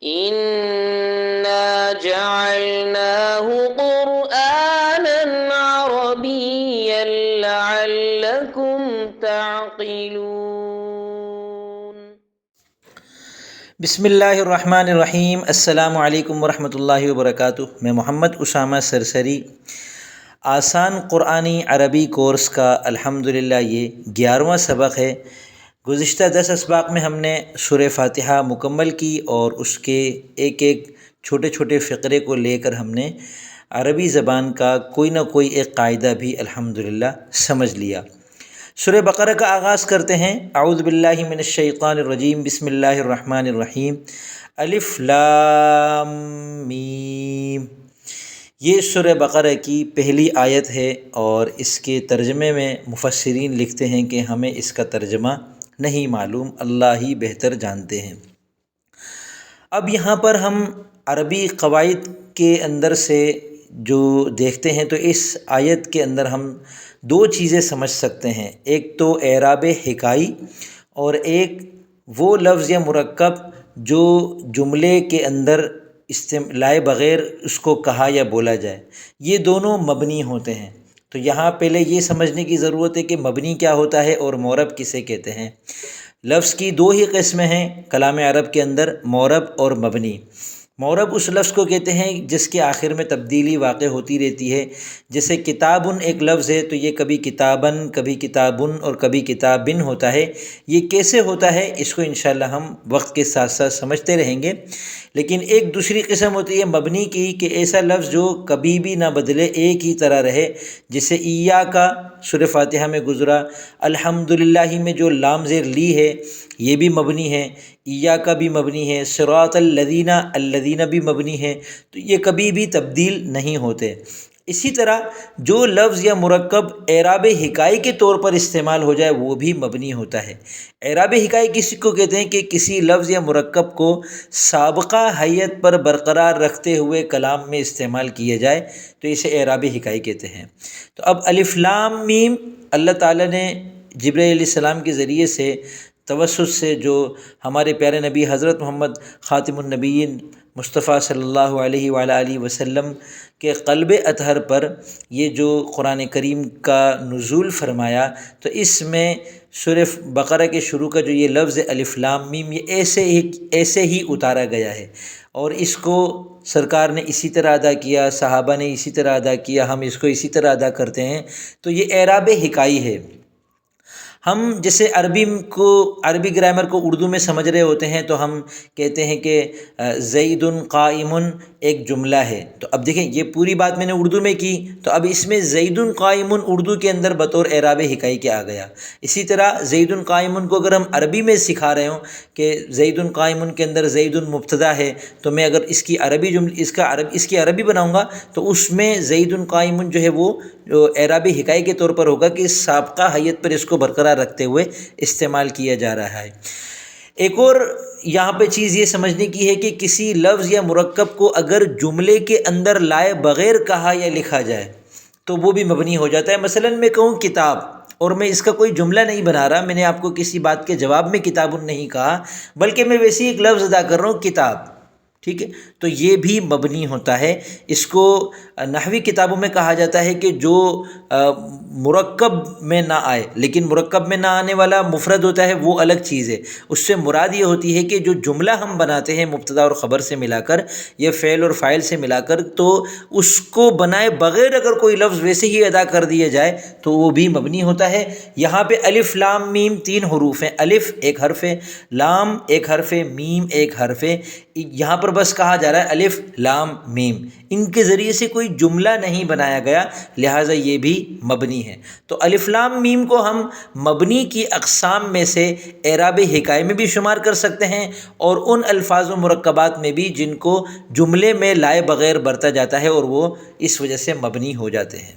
إنا جعلناه قرآنا عربيا لعلكم تعقلون۔ بسم اللہ الرحمن الرحیم۔ السلام علیکم ورحمۃ اللہ وبرکاتہ۔ میں محمد اسامہ سرسری، آسان قرآنی عربی کورس کا الحمدللہ یہ 11واں سبق ہے۔ گزشتہ 10 اسباق میں ہم نے سورہ فاتحہ مکمل کی اور اس کے ایک ایک چھوٹے چھوٹے فقرے کو لے کر ہم نے عربی زبان کا کوئی نہ کوئی ایک قاعدہ بھی الحمدللہ سمجھ لیا۔ سورہ بقرہ کا آغاز کرتے ہیں۔ اعوذ باللہ من الشیطان الرجیم، بسم اللہ الرحمن الرحیم۔ الف لام میم، یہ سورہ بقرہ کی پہلی آیت ہے اور اس کے ترجمے میں مفسرین لکھتے ہیں کہ ہمیں اس کا ترجمہ نہیں معلوم، اللہ ہی بہتر جانتے ہیں۔ اب یہاں پر ہم عربی قواعد کے اندر سے جو دیکھتے ہیں تو اس آیت کے اندر ہم 2 چیزیں سمجھ سکتے ہیں، ایک تو اعراب ہکائی اور ایک وہ لفظ یا مرکب جو جملے کے اندر لائے بغیر اس کو کہا یا بولا جائے، یہ دونوں مبنی ہوتے ہیں۔ تو یہاں پہلے یہ سمجھنے کی ضرورت ہے کہ مبنی کیا ہوتا ہے اور معرب کسے کہتے ہیں۔ لفظ کی 2 ہی قسمیں ہیں کلام عرب کے اندر، معرب اور مبنی۔ معرب اس لفظ کو کہتے ہیں جس کے آخر میں تبدیلی واقع ہوتی رہتی ہے، جیسے کتابن ایک لفظ ہے تو یہ کبھی کتابن، کبھی کتابن اور کبھی کتابن ہوتا ہے۔ یہ کیسے ہوتا ہے اس کو انشاءاللہ ہم وقت کے ساتھ ساتھ سمجھتے رہیں گے۔ لیکن ایک دوسری قسم ہوتی ہے مبنی کی، کہ ایسا لفظ جو کبھی بھی نہ بدلے، ایک ہی طرح رہے، جیسے ایاکا سورہ فاتحہ میں گزرا، الحمدللہ میں جو لام زیر لی ہے یہ بھی مبنی ہے، ایاکا بھی مبنی ہے، صراط الذین، الذین بھی مبنی ہے، تو یہ کبھی بھی تبدیل نہیں ہوتے۔ اسی طرح جو لفظ یا مرکب اعراب ہکائی کے طور پر استعمال ہو جائے وہ بھی مبنی ہوتا ہے۔ اعراب ہکائی کسی کو کہتے ہیں کہ کسی لفظ یا مرکب کو سابقہ حیت پر برقرار رکھتے ہوئے کلام میں استعمال کیا جائے تو اسے اعراب ہکائی کہتے ہیں۔ تو اب الف لام میم اللہ تعالیٰ نے جبرائیل علیہ السلام کے ذریعے سے توسط سے جو ہمارے پیارے نبی حضرت محمد خاتم النبیین مصطفیٰ صلی اللہ علیہ وآلہ وسلم کے قلب اطہر پر یہ جو قرآن کریم کا نزول فرمایا، تو اس میں سورہ بقرہ کے شروع کا جو یہ لفظ الف لام میم یہ ایسے ہی اتارا گیا ہے، اور اس کو سرکار نے اسی طرح ادا کیا، صحابہ نے اسی طرح ادا کیا، ہم اس کو اسی طرح ادا کرتے ہیں۔ تو یہ اعراب ہکائی ہے۔ ہم جیسے عربی گرامر کو اردو میں سمجھ رہے ہوتے ہیں تو ہم کہتے ہیں کہ زید قائم ایک جملہ ہے، تو اب دیکھیں یہ پوری بات میں نے اردو میں کی، تو اب اس میں زید قائم اردو کے اندر بطور اعراب ہکائی کے آ گیا۔ اسی طرح زید قائم کو اگر ہم عربی میں سکھا رہے ہوں کہ زید قائم کے اندر زید مبتدا ہے، تو میں اگر اس کی عربی بناؤں گا تو اس میں زید قائم جو ہے وہ اعراب ہکائی کے طور پر ہوگا کہ سابقہ حیت پر اس کو برقرار رکھتے ہوئے استعمال کیا جا رہا ہے۔ ایک اور یہاں پہ چیز یہ سمجھنے کی ہے کہ کسی لفظ یا مرکب کو اگر جملے کے اندر لائے بغیر کہا یا لکھا جائے تو وہ بھی مبنی ہو جاتا ہے۔ مثلا میں کہوں کتاب اور میں اس کا کوئی جملہ نہیں بنا رہا، میں نے آپ کو کسی بات کے جواب میں کتاب نہیں کہا، بلکہ میں ویسے ہی ایک لفظ ادا کر رہا ہوں کتاب، ٹھیک ہے، تو یہ بھی مبنی ہوتا ہے۔ اس کو نحوی کتابوں میں کہا جاتا ہے کہ جو مرکب میں نہ آئے، لیکن مرکب میں نہ آنے والا مفرد ہوتا ہے وہ الگ چیز ہے، اس سے مراد یہ ہوتی ہے کہ جو جملہ ہم بناتے ہیں مبتدا اور خبر سے ملا کر یا فعل اور فاعل سے ملا کر، تو اس کو بنائے بغیر اگر کوئی لفظ ویسے ہی ادا کر دیا جائے تو وہ بھی مبنی ہوتا ہے۔ یہاں پہ الف لام میم 3 حروف ہیں، الف ایک حرف ہے، لام ایک حرف ہے، میم ایک حرف ہے۔ یہاں پر بس کہا جا رہا ہے الف لام میم، ان کے ذریعے سے کوئی جملہ نہیں بنایا گیا، لہٰذا یہ بھی مبنی ہے۔ تو الف لام میم کو ہم مبنی کی اقسام میں سے اعراب ہکائی میں بھی شمار کر سکتے ہیں، اور ان الفاظ و مرکبات میں بھی جن کو جملے میں لائے بغیر برتا جاتا ہے اور وہ اس وجہ سے مبنی ہو جاتے ہیں۔